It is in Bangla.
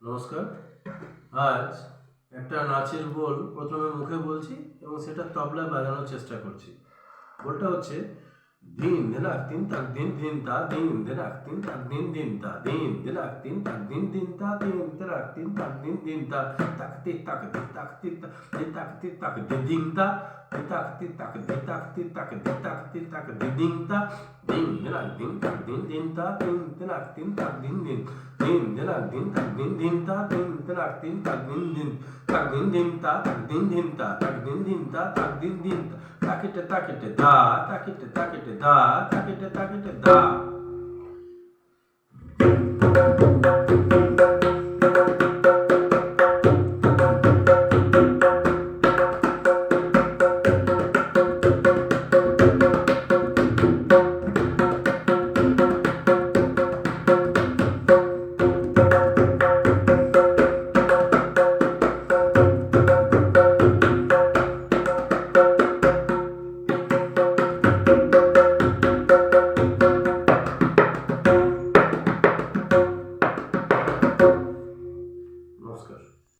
নমস্কার। আজ একটা নাচের বোল প্রথমে মুখে বলছি এবং সেটা তবলায় বাজানোর চেষ্টা করছি। বোলটা হচ্ছে দিন দিনাক তিন তাক দিন দিন তা দিন দিনাক তিন তাক দিন দিন তা দিন দিনাক তিন তাক দিন দিন তা দিন দিনাক তিন তাক দিন দিন তা তাক তি তাক দি তাক তি তাক তি তাক দি দিন তা তাক তি তাক দি তাক তি তাক দি তাক তি তাক দি দিন তা দিন দিনাক তিন তাক দিন দিন তা দিন দিনাক তিন তাক দিন দিন দিন দিনাক তিন তাক দিন দিন তা দিন দিনাক তিন তাক দিন দিন তাক দিন দিন তা তাক দিন দিন তা তাক দিন দিন তা তাক দিন দিন তা তাকিটে তাকিটে দা তাকিটে তাকিটে দা তাকিটে তাকিটে দা।